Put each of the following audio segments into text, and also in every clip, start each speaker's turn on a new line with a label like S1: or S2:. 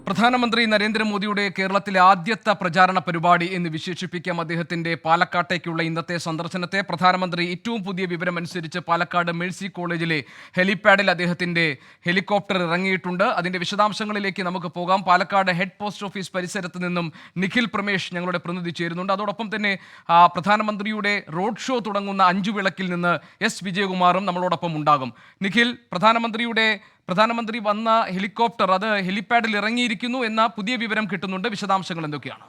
S1: പ്രധാനമന്ത്രി നരേന്ദ്രമോദിയുടെ കേരളത്തിലെ ആദ്യത്തെ പ്രചാരണ പരിപാടി എന്ന് വിശേഷിപ്പിക്കാം അദ്ദേഹത്തിന്റെ പാലക്കാട്ടേക്കുള്ള ഇന്നത്തെ സന്ദർശനത്തെ. പ്രധാനമന്ത്രി ഏറ്റവും പുതിയ വിവരമനുസരിച്ച് പാലക്കാട് മേഴ്സി കോളേജിലെ ഹെലിപാഡിൽ അദ്ദേഹത്തിന്റെ ഹെലികോപ്റ്റർ ഇറങ്ങിയിട്ടുണ്ട്. അതിന്റെ വിശദാംശങ്ങളിലേക്ക് നമുക്ക് പോകാം. പാലക്കാട് ഹെഡ് പോസ്റ്റ് ഓഫീസ് പരിസരത്ത് നിന്നും നിഖിൽ പ്രമേഷ് ഞങ്ങളുടെ പ്രതിനിധി ചേരുന്നുണ്ട്. അതോടൊപ്പം തന്നെ പ്രധാനമന്ത്രിയുടെ റോഡ് ഷോ തുടങ്ങുന്ന അഞ്ചുവിളക്കിൽ നിന്ന് എസ് വിജയകുമാറും നമ്മളോടൊപ്പം ഉണ്ടാകും. നിഖിൽ, പ്രധാനമന്ത്രി വന്ന ഹെലികോപ്റ്റർ അത് ഹെലിപാഡിൽ ഇറങ്ങിയിരിക്കുന്നു എന്ന പുതിയ വിവരം കിട്ടുന്നുണ്ട്. വിശദാംശങ്ങൾ എന്തൊക്കെയാണ്?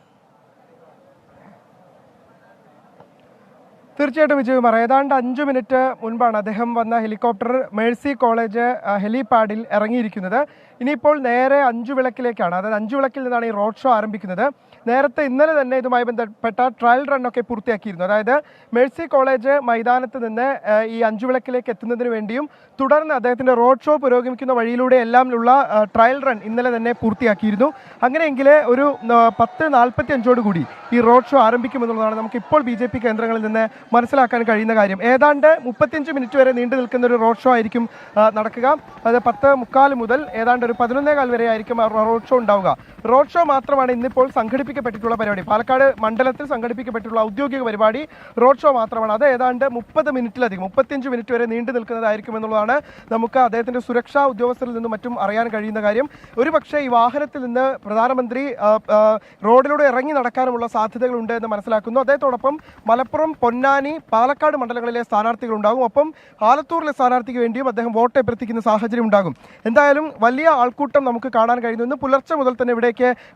S2: തീർച്ചയായിട്ടും വിജയകുമാർ, ഏതാണ്ട് 5 മിനിറ്റ് മുൻപാണ് അദ്ദേഹം വന്ന ഹെലികോപ്റ്റർ മേഴ്സി കോളേജ് ഹെലിപാഡിൽ ഇറങ്ങിയിരിക്കുന്നത്. ഇനിയിപ്പോൾ നേരെ അഞ്ചുവിളക്കിലേക്കാണ്, അതായത് അഞ്ചുവിളക്കിൽ നിന്നാണ് ഈ റോഡ് ഷോ ആരംഭിക്കുന്നത്. നേരത്തെ ഇന്നലെ തന്നെ ഇതുമായി ബന്ധപ്പെട്ട ട്രയൽ റണ്ണൊക്കെ പൂർത്തിയാക്കിയിരുന്നു. അതായത് മേഴ്സി കോളേജ് മൈതാനത്ത് നിന്ന് ഈ അഞ്ചുവിളക്കിലേക്ക് എത്തുന്നതിന് വേണ്ടിയും തുടർന്ന് അദ്ദേഹത്തിൻ്റെ റോഡ് ഷോ പുരോഗമിക്കുന്ന വഴിയിലൂടെ എല്ലാമുള്ള ട്രയൽ റൺ ഇന്നലെ തന്നെ പൂർത്തിയാക്കിയിരുന്നു. അങ്ങനെയെങ്കിൽ ഒരു 10:45 കൂടി ഈ റോഡ് ഷോ ആരംഭിക്കുമെന്നുള്ളതാണ് നമുക്കിപ്പോൾ BJP കേന്ദ്രങ്ങളിൽ നിന്ന് മനസ്സിലാക്കാൻ കഴിയുന്ന കാര്യം. ഏതാണ്ട് 35 മിനിറ്റ് വരെ നീണ്ടു നിൽക്കുന്ന ഒരു റോഡ് ഷോ ആയിരിക്കും നടക്കുക. അത് 10:45 മുതൽ ഏതാണ്ട് ഒരു 11:15 വരെ ആയിരിക്കും റോഡ് ഷോ ഉണ്ടാവുക. റോഡ് ഷോ മാത്രമാണ് ഇന്നിപ്പോൾ സംഘടിപ്പിക്കപ്പെട്ടിട്ടുള്ള പരിപാടി. പാലക്കാട് മണ്ഡലത്തിൽ സംഘടിപ്പിക്കപ്പെട്ടിട്ടുള്ള ഔദ്യോഗിക പരിപാടി റോഡ് ഷോ മാത്രമാണ്. അത് ഏതാണ്ട് 30 മിനിറ്റിലധികം 35 മിനിറ്റ് വരെ നീണ്ടു നിൽക്കുന്നതായിരിക്കും എന്നുള്ളതാണ് നമുക്ക് അദ്ദേഹത്തിൻ്റെ സുരക്ഷാ ഉദ്യോഗസ്ഥരിൽ നിന്നും മറ്റും അറിയാൻ കഴിയുന്ന കാര്യം. ഒരു പക്ഷേ ഈ വാഹനത്തിൽ നിന്ന് പ്രധാനമന്ത്രി റോഡിലൂടെ ഇറങ്ങി നടക്കാനുമുള്ള സാധ്യതകളുണ്ട് എന്ന് മനസ്സിലാക്കുന്നു. അദ്ദേഹത്തോടൊപ്പം മലപ്പുറം, പൊന്നാനി, പാലക്കാട് മണ്ഡലങ്ങളിലെ സ്ഥാനാർത്ഥികളുണ്ടാകും. ഒപ്പം ആലത്തൂരിലെ സ്ഥാനാർത്ഥിക്ക് വേണ്ടിയും അദ്ദേഹം വോട്ട് അഭ്യർത്ഥിക്കുന്ന സാഹചര്യം ഉണ്ടാകും. എന്തായാലും വലിയ ആൾക്കൂട്ടം നമുക്ക് കാണാൻ കഴിയുന്നു. ഇന്ന് പുലർച്ചെ മുതൽ തന്നെ ഇവിടേക്ക്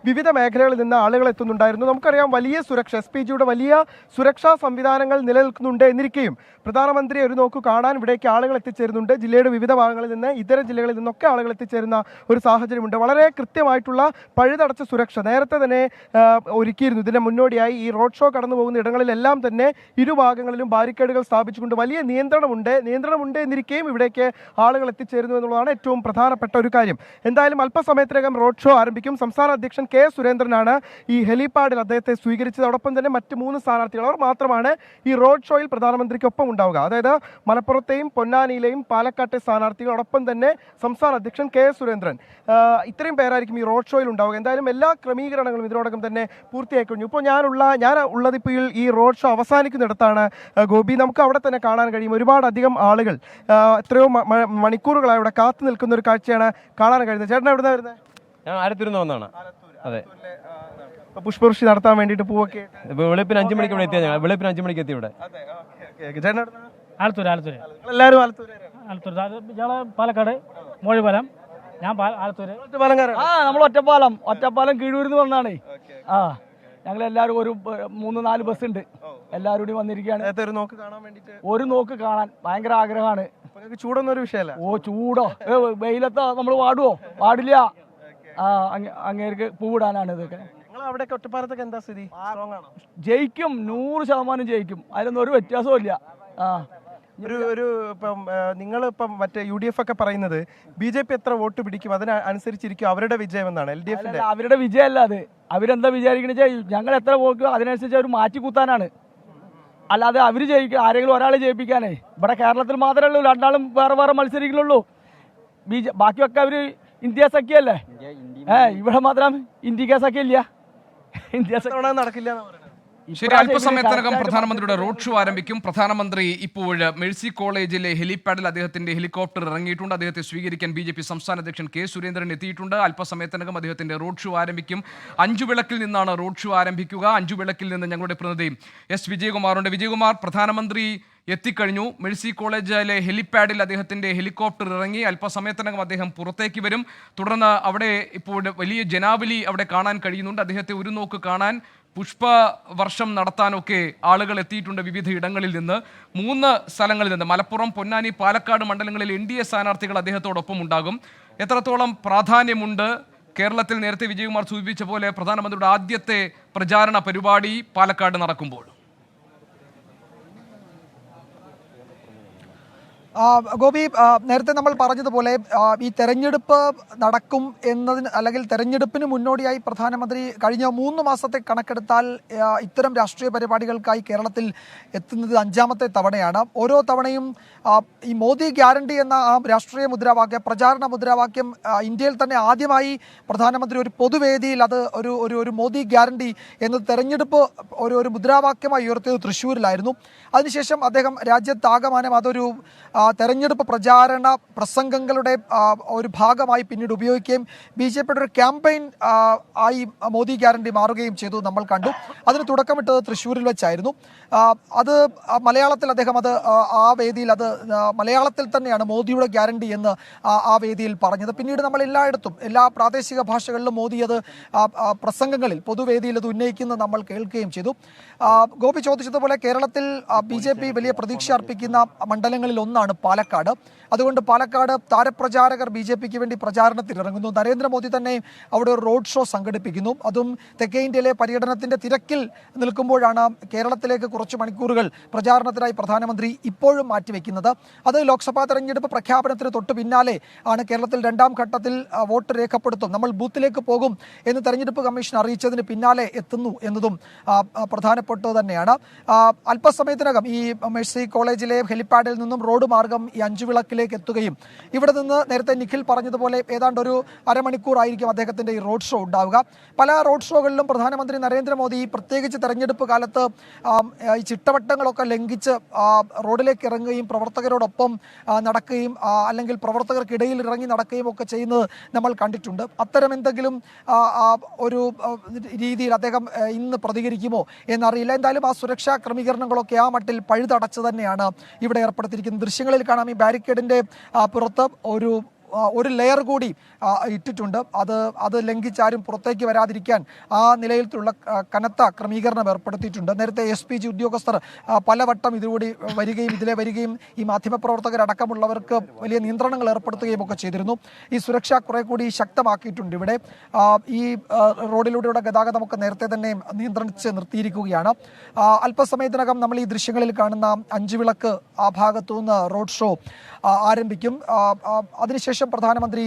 S2: വിവിധ മേഖലകളിൽ നിന്ന് ആളുകൾ എത്തുന്നുണ്ടായിരുന്നു. നമുക്കറിയാം വലിയ സുരക്ഷ, SPGയുടെ വലിയ സുരക്ഷാ സംവിധാനങ്ങൾ നിലനിൽക്കുന്നുണ്ട് എന്നിരിക്കെയും പ്രധാനമന്ത്രി ഒരു നോക്ക് കാണാൻ ഇവിടേക്ക് ആളുകൾ എത്തിച്ചേരുന്നുണ്ട്. ജില്ലയുടെ വിവിധ ഭാഗങ്ങളിൽ നിന്ന്, ഇതര ജില്ലകളിൽ നിന്നൊക്കെ ആളുകൾ എത്തിച്ചേരുന്ന ഒരു സാഹചര്യമുണ്ട്. വളരെ കൃത്യമായിട്ടുള്ള പഴുതടച്ച സുരക്ഷ നേരത്തെ തന്നെ ഒരുക്കിയിരുന്നു. ഇതിന് മുന്നോടിയായി ഈ റോഡ് ഷോ കടന്നു പോകുന്ന ഇടങ്ങളിലെല്ലാം തന്നെ ഇരുഭാഗങ്ങളിലും ബാരിക്കേഡുകൾ സ്ഥാപിച്ചുകൊണ്ട് വലിയ നിയന്ത്രണമുണ്ട് എന്നിരിക്കെയും ഇവിടേക്ക് ആളുകൾ എത്തിച്ചേരുന്നു എന്നുള്ളതാണ് ഏറ്റവും പ്രധാനപ്പെട്ട ഒരു കാര്യം. എന്തായാലും അല്പസമയത്തിനകം റോഡ് ഷോ ആരംഭിക്കും. സംസ്ഥാന അധ്യക്ഷൻ K. സുരേന്ദ്രനാണ് ഈ ഹെലിപാഡിൽ അദ്ദേഹത്തെ സ്വീകരിച്ചത്. അതോടൊപ്പം തന്നെ മറ്റ് 3 സ്ഥാനാർത്ഥികൾ, അവർ മാത്രമാണ് ഈ റോഡ് ഷോയിൽ പ്രധാനമന്ത്രിക്കൊപ്പം ഉണ്ടാവുക. അതായത് മലപ്പുറത്തെയും പൊന്നാനിയിലെയും പാലക്കാട്ടെ സ്ഥാനാർത്ഥികളോടൊപ്പം തന്നെ സംസ്ഥാന അധ്യക്ഷൻ K. സുരേന്ദ്രൻ, ഇത്രയും പേരായിരിക്കും ഈ റോഡ് ഷോയിൽ ഉണ്ടാവുക. എന്തായാലും എല്ലാ ക്രമീകരണങ്ങളും ഇതിനോടകം തന്നെ പൂർത്തിയായി കഴിഞ്ഞു. ഇപ്പോൾ ഞാൻ ഉള്ളത് ഇപ്പോൾ ഈ റോഡ് ഷോ അവസാനിക്കുന്നിടത്താണ് ഗോപി. നമുക്ക് അവിടെ തന്നെ കാണാൻ കഴിയും ഒരുപാട് അധികം ആളുകൾ എത്രയോ മണിക്കൂറുകളായി അവിടെ കാത്തു നിൽക്കുന്ന ഒരു കാഴ്ചയാണ് കാണാൻ കഴിയുന്നത്. ചേട്ടൻ എവിടെ നിന്നാണ് വരുന്നത്?
S3: ഞാൻ ആലത്തൂരിൽ വന്നാണ്. അതെ,
S2: പുഷ്പവൃഷ്ടി നടത്താൻ വേണ്ടിയിട്ട് പൂവൊക്കെ
S3: വെളുപ്പിന് 5 മണിക്ക് ഇവിടെ എത്തിയാൽ ഞങ്ങൾ വെളുപ്പിന് 5 മണിക്ക് എത്തി ഇവിടെ.
S2: ആലത്തൂർ
S4: പാലക്കാട് മോഴിപാലം. ഞാൻ ആലത്തൂര്.
S5: നമ്മൾ ഒറ്റപ്പാലം കീഴൂരിന്ന് വന്നാണ്. ഞങ്ങളെല്ലാവരും ഒരു 3-4 ബസ് ഉണ്ട്. എല്ലാവരും കൂടി വന്നിരിക്കുകയാണ്. ഒരു നോക്ക് കാണാൻ ഭയങ്കര ആഗ്രഹമാണ്.
S2: ചൂടൊന്നും ഒരു വിഷയമല്ല.
S5: ചൂടോ വെയിലത്തോ നമ്മൾ പാടില്ല. അങ്ങേർക്ക് പൂവിടാനാണ് ഇതൊക്കെ.
S2: ഒറ്റപ്പാലത്തൊക്കെ എന്താ സ്ഥിതി?
S5: ജയിക്കും, 100% ജയിക്കും. അതിലൊന്നും ഒരു വ്യത്യാസവും ഇല്ല.
S2: ഇപ്പം നിങ്ങളിപ്പം മറ്റേ UDF ഒക്കെ പറയുന്നത് BJP എത്ര വോട്ട് പിടിക്കും അതിനനുസരിച്ചിരിക്കും അവരുടെ വിജയം എന്നാണ്. LDF
S5: അവരുടെ വിജയമല്ല അത്. അവരെന്താ വിചാരിക്കണ, ഞങ്ങൾ എത്ര വോട്ട് അതിനനുസരിച്ച് അവർ മാറ്റി കുത്താനാണ്. അല്ലാതെ അവർ ജയിക്കുക, ആരെങ്കിലും ഒരാളെ ജയിപ്പിക്കാനേ. ഇവിടെ കേരളത്തിൽ മാത്രമേ ഉള്ളൂ, 2 ആളും വേറെ മത്സരിക്കുന്നുള്ളൂ. ബാക്കിയൊക്കെ അവർ ഇന്ത്യ സഖ്യല്ലേ. ഇവിടെ മാത്രം ഇന്ത്യ സഖ്യം ഇല്ല. ഇന്ത്യ സഖ്യം നടക്കില്ല.
S1: ശരി, അല്പസമയത്തിനകം പ്രധാനമന്ത്രിയുടെ റോഡ് ഷോ ആരംഭിക്കും. പ്രധാനമന്ത്രി ഇപ്പോൾ മേഴ്സി കോളേജിലെ ഹെലിപാഡിൽ അദ്ദേഹത്തിന്റെ ഹെലികോപ്റ്റർ ഇറങ്ങിയിട്ടുണ്ട്. അദ്ദേഹത്തെ സ്വീകരിക്കാൻ BJP സംസ്ഥാന അധ്യക്ഷൻ K. സുരേന്ദ്രൻ എത്തിയിട്ടുണ്ട്. അല്പസമയത്തിനകം അദ്ദേഹത്തിന്റെ റോഡ് ഷോ ആരംഭിക്കും. അഞ്ചുവിളക്കിൽ നിന്നാണ് റോഡ് ഷോ ആരംഭിക്കുക. അഞ്ചുവിളക്കിൽ നിന്ന് ഞങ്ങളുടെ പ്രതിനിധി S. വിജയകുമാറുണ്ട്. വിജയകുമാർ, പ്രധാനമന്ത്രി എത്തിക്കഴിഞ്ഞു. മേഴ്സി കോളേജിലെ ഹെലിപാഡിൽ അദ്ദേഹത്തിന്റെ ഹെലികോപ്റ്റർ ഇറങ്ങി. അല്പസമയത്തിനകം അദ്ദേഹം പുറത്തേക്ക് വരും. തുടർന്ന് അവിടെ ഇപ്പോൾ വലിയ ജനാവലി അവിടെ കാണാൻ കഴിയുന്നുണ്ട്. അദ്ദേഹത്തെ ഒരു നോക്ക് കാണാൻ, പുഷ്പവർഷം നടത്താനൊക്കെ ആളുകൾ എത്തിയിട്ടുണ്ട് വിവിധ ഇടങ്ങളിൽ നിന്ന്. 3 സ്ഥലങ്ങളിൽ നിന്ന് മലപ്പുറം, പൊന്നാനി, പാലക്കാട് മണ്ഡലങ്ങളിൽ NDA സ്ഥാനാർത്ഥികൾ അദ്ദേഹത്തോടൊപ്പം ഉണ്ടാകും. എത്രത്തോളം പ്രാധാന്യമുണ്ട് കേരളത്തിൽ നേരത്തെ വിജയകുമാർ സൂചിപ്പിച്ച പോലെ പ്രധാനമന്ത്രിയുടെ ആദ്യത്തെ പ്രചാരണ പരിപാടി പാലക്കാട് നടക്കുമ്പോൾ?
S6: ഗോപി, നേരത്തെ നമ്മൾ പറഞ്ഞതുപോലെ ഈ തെരഞ്ഞെടുപ്പ് നടക്കും എന്നതിന് അല്ലെങ്കിൽ തെരഞ്ഞെടുപ്പിന് മുന്നോടിയായി പ്രധാനമന്ത്രി കഴിഞ്ഞ 3 മാസത്തെ കണക്കെടുത്താൽ ഇത്തരം രാഷ്ട്രീയ പരിപാടികൾക്കായി കേരളത്തിൽ എത്തുന്നത് 5ാമത്തെ തവണയാണ്. ഓരോ തവണയും ഈ മോദി ഗ്യാരണ്ടി എന്ന ആ രാഷ്ട്രീയ മുദ്രാവാക്യം, പ്രചാരണ മുദ്രാവാക്യം ഇന്ത്യയിൽ തന്നെ ആദ്യമായി പ്രധാനമന്ത്രി ഒരു പൊതുവേദിയിൽ അത് ഒരു മോദി ഗ്യാരണ്ടി എന്നത് തെരഞ്ഞെടുപ്പ് ഒരു മുദ്രാവാക്യമായി ഉയർത്തിയത് തൃശ്ശൂരിലായിരുന്നു. അതിനുശേഷം അദ്ദേഹം രാജ്യത്താകമാനം അതൊരു തെരഞ്ഞെടുപ്പ് പ്രചാരണ പ്രസംഗങ്ങളുടെ ഒരു ഭാഗമായി പിന്നീട് ഉപയോഗിക്കുകയും BJPയുടെ ഒരു ക്യാമ്പയിൻ ആയി മോദി ഗ്യാരണ്ടി മാറുകയും ചെയ്തു നമ്മൾ കണ്ടു. അതിന് തുടക്കമിട്ടത് തൃശ്ശൂരിൽ വെച്ചായിരുന്നു. അത് മലയാളത്തിൽ അദ്ദേഹം അത് ആ വേദിയിൽ അത് മലയാളത്തിൽ തന്നെയാണ് മോദിയുടെ ഗ്യാരണ്ടി എന്ന് ആ വേദിയിൽ പറഞ്ഞത്. പിന്നീട് നമ്മൾ എല്ലായിടത്തും എല്ലാ പ്രാദേശിക ഭാഷകളിലും മോദി അത് പ്രസംഗങ്ങളിൽ പൊതുവേദിയിൽ അത് ഉന്നയിക്കുന്നത് നമ്മൾ കേൾക്കുകയും ചെയ്തു. ഗോപി ചോദിച്ചതുപോലെ കേരളത്തിൽ BJP വലിയ പ്രതീക്ഷ അർപ്പിക്കുന്ന മണ്ഡലങ്ങളിൽ ഒന്നാണ് പാലക്കാട്. അതുകൊണ്ട് പാലക്കാട് താരപ്രചാരകർ BJPക്ക് വേണ്ടി പ്രചാരണത്തിനിറങ്ങുന്നു. നരേന്ദ്രമോദി തന്നെ അവിടെ ഒരു റോഡ് ഷോ സംഘടിപ്പിക്കുന്നു. അതും തെക്കേ ഇന്ത്യയിലെ പര്യടനത്തിന്റെ തിരക്കിൽ നിൽക്കുമ്പോഴാണ് കേരളത്തിലേക്ക് കുറച്ച് മണിക്കൂറുകൾ പ്രചാരണത്തിനായി പ്രധാനമന്ത്രി ഇപ്പോഴും മാറ്റിവെക്കുന്നത്. അത് ലോക്സഭാ തെരഞ്ഞെടുപ്പ് പ്രഖ്യാപനത്തിന് തൊട്ട് പിന്നാലെ ആണ് കേരളത്തിൽ 2ാം ഘട്ടത്തിൽ വോട്ട് രേഖപ്പെടുത്തും, നമ്മൾ ബൂത്തിലേക്ക് പോകും എന്ന് തെരഞ്ഞെടുപ്പ് കമ്മീഷൻ അറിയിച്ചതിന് പിന്നാലെ എത്തുന്നു എന്നതും പ്രധാനപ്പെട്ടത് തന്നെയാണ്. അല്പസമയത്തിനകം ഈ മേഴ്സി കോളേജിലെ ഹെലിപ്പാഡിൽ നിന്നും റോഡ് മാർഗം ഈ 5 വിളക്കിലേക്ക് എത്തുകയും ഇവിടെ നിന്ന് നേരത്തെ നിഖിൽ പറഞ്ഞതുപോലെ ഏതാണ്ട് ഒരു അരമണിക്കൂറായിരിക്കും അദ്ദേഹത്തിന്റെ ഈ റോഡ് ഷോ ഉണ്ടാവുക. പല റോഡ് ഷോകളിലും പ്രധാനമന്ത്രി നരേന്ദ്രമോദി പ്രത്യേകിച്ച് തെരഞ്ഞെടുപ്പ് കാലത്ത് ഈ ചിട്ടവട്ടങ്ങളൊക്കെ ലംഘിച്ച് റോഡിലേക്ക് ഇറങ്ങുകയും പ്രവർത്തകരോടൊപ്പം നടക്കുകയും അല്ലെങ്കിൽ പ്രവർത്തകർക്കിടയിൽ ഇറങ്ങി നടക്കുകയും ഒക്കെ ചെയ്യുന്നത് നമ്മൾ കണ്ടിട്ടുണ്ട്. അത്തരം എന്തെങ്കിലും ഒരു രീതിയിൽ അദ്ദേഹം ഇന്ന് പ്രതികരിക്കുമോ എന്നറിയില്ല. എന്തായാലും ആ സുരക്ഷാ ക്രമീകരണങ്ങളൊക്കെ ആ മട്ടിൽ പഴുതടച്ച് തന്നെയാണ് ഇവിടെ ഏർപ്പെടുത്തിയിരിക്കുന്നത്. ദൃശ്യങ്ങളിൽ കാണാം ഈ ബാരിക്കേഡിന്റെ പുറത്ത് ഒരു ലെയർ കൂടി ഇട്ടിട്ടുണ്ട്. അത് ലംഘിച്ചാരും പുറത്തേക്ക് വരാതിരിക്കാൻ ആ നിലയിലുള്ള കനത്ത ക്രമീകരണം ഏർപ്പെടുത്തിയിട്ടുണ്ട്. നേരത്തെ SPG ഉദ്യോഗസ്ഥർ പലവട്ടം ഇതിലൂടെ വരികയും ഈ മാധ്യമപ്രവർത്തകരടക്കമുള്ളവർക്ക് വലിയ നിയന്ത്രണങ്ങൾ ഏർപ്പെടുത്തുകയും ഒക്കെ ചെയ്തിരുന്നു. ഈ സുരക്ഷ കുറെ കൂടി ശക്തമാക്കിയിട്ടുണ്ട്. ഇവിടെ ഈ റോഡിലൂടെയുള്ള ഗതാഗതമൊക്കെ നേരത്തെ തന്നെ നിയന്ത്രിച്ച് നിർത്തിയിരിക്കുകയാണ്. അല്പസമയത്തിനകം നമ്മൾ ഈ ദൃശ്യങ്ങളിൽ കാണുന്ന 5 വിളക്ക് ആ ഭാഗത്തുനിന്ന് റോഡ് ഷോ ആരംഭിക്കും. അതിനുശേഷം പ്രധാനമന്ത്രി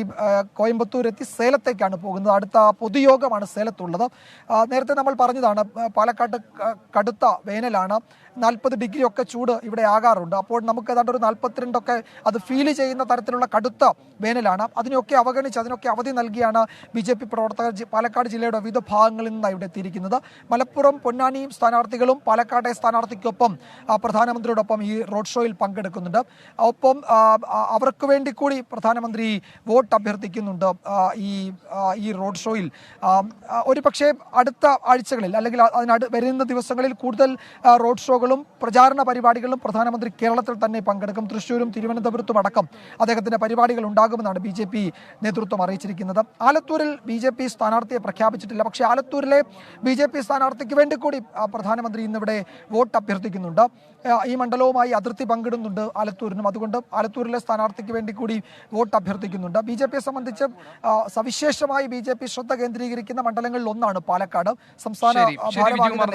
S6: കോയമ്പത്തൂർ എത്തി സേലത്തേക്കാണ് പോകുന്നത്. അടുത്ത പൊതുയോഗമാണ് സേലത്തുള്ളത്. നേരത്തെ നമ്മൾ പറഞ്ഞതാണ് പാലക്കാട് കടുത്ത വേനലാണ്, 40 ഡിഗ്രി ഒക്കെ ചൂട് ഇവിടെ ആകാറുണ്ട്. അപ്പോൾ നമുക്ക് ഏതാണ്ട് ഒരു 42 ഒക്കെ അത് ഫീൽ ചെയ്യുന്ന തരത്തിലുള്ള കടുത്ത വേനലാണ്. അതിനൊക്കെ അവഗണിച്ച് അതിനൊക്കെ അവധി നൽകിയാണ് BJP പ്രവർത്തകർ പാലക്കാട് ജില്ലയുടെ വിവിധ ഭാഗങ്ങളിൽ നിന്ന് ഇവിടെ എത്തിയിരിക്കുന്നത്. മലപ്പുറം പൊന്നാനിയും സ്ഥാനാർത്ഥികളും പാലക്കാട്ടെ സ്ഥാനാർത്ഥിക്കൊപ്പം പ്രധാനമന്ത്രിയോടൊപ്പം ഈ റോഡ് ഷോയിൽ പങ്കെടുക്കുന്നുണ്ട്. ഒപ്പം അവർക്ക് വേണ്ടി കൂടി പ്രധാനമന്ത്രി വോട്ട് അഭ്യർത്ഥിക്കുന്നുണ്ട് ഈ റോഡ് ഷോയിൽ. ഒരു പക്ഷേ അടുത്ത ആഴ്ചകളിൽ അല്ലെങ്കിൽ വരുന്ന ദിവസങ്ങളിൽ കൂടുതൽ റോഡ് ഷോകളും പ്രചാരണ പരിപാടികളും പ്രധാനമന്ത്രി കേരളത്തിൽ തന്നെ പങ്കെടുക്കും. തൃശ്ശൂരും തിരുവനന്തപുരത്തും അടക്കം അദ്ദേഹത്തിന്റെ പരിപാടികൾ ഉണ്ടാകുമെന്നാണ് BJP നേതൃത്വം അറിയിച്ചിരിക്കുന്നത്. ആലത്തൂരിൽ BJP സ്ഥാനാർത്ഥിയെ പ്രഖ്യാപിച്ചിട്ടില്ല. പക്ഷേ ആലത്തൂരിലെ BJP സ്ഥാനാർത്ഥിക്ക് വേണ്ടി കൂടി പ്രധാനമന്ത്രി ഇന്നിവിടെ വോട്ട് അഭ്യർത്ഥിക്കുന്നുണ്ട്. ഈ മണ്ഡലവുമായി അതിർത്തി പങ്കിടുന്നുണ്ട് ആലത്തൂരിനും. അതുകൊണ്ട് ആലത്തൂരിലെ സ്ഥാനാർത്ഥിക്ക് വേണ്ടി കൂടി വോട്ട് അഭ്യർത്ഥിക്കുന്നുണ്ട്. BJPയെ സംബന്ധിച്ച് സവിശേഷമായി BJP ശ്രദ്ധ കേന്ദ്രീകരിക്കുന്ന മണ്ഡലങ്ങളിൽ ഒന്നാണ് പാലക്കാട്. സംസ്ഥാന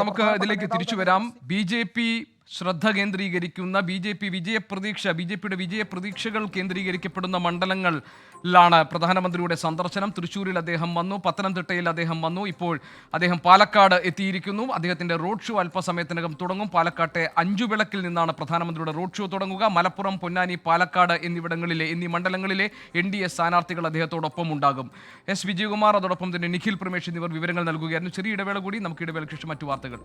S1: നമുക്ക് ഇതിലേക്ക് തിരിച്ചു വരാം. BJP ശ്രദ്ധ കേന്ദ്രീകരിക്കുന്ന BJPയുടെ വിജയപ്രതീക്ഷകൾ കേന്ദ്രീകരിക്കപ്പെടുന്ന മണ്ഡലങ്ങളിലാണ് പ്രധാനമന്ത്രിയുടെ സന്ദർശനം. തൃശ്ശൂരിൽ അദ്ദേഹം വന്നു, പത്തനംതിട്ടയിൽ അദ്ദേഹം വന്നു, ഇപ്പോൾ അദ്ദേഹം പാലക്കാട് എത്തിയിരിക്കുന്നു. അദ്ദേഹത്തിന്റെ റോഡ് ഷോ അല്പസമയത്തിനകം തുടങ്ങും. പാലക്കാട്ടെ 5 വിളക്കിൽ നിന്നാണ് പ്രധാനമന്ത്രിയുടെ റോഡ് ഷോ തുടങ്ങുക. മലപ്പുറം, പൊന്നാനി, പാലക്കാട് എന്നീ മണ്ഡലങ്ങളിലെ NDA സ്ഥാനാർത്ഥികൾ അദ്ദേഹത്തോടൊപ്പം ഉണ്ടാകും. S. വിജയകുമാർ, അതോടൊപ്പം തന്നെ നിഖിൽ പ്രമേഷ് എന്നിവർ വിവരങ്ങൾ നൽകുകയായിരുന്നു. ചെറിയ ഇടവേള കൂടി, നമുക്ക് ഇടവേളയ്ക്ക് ശേഷം മറ്റു വാർത്തകൾ.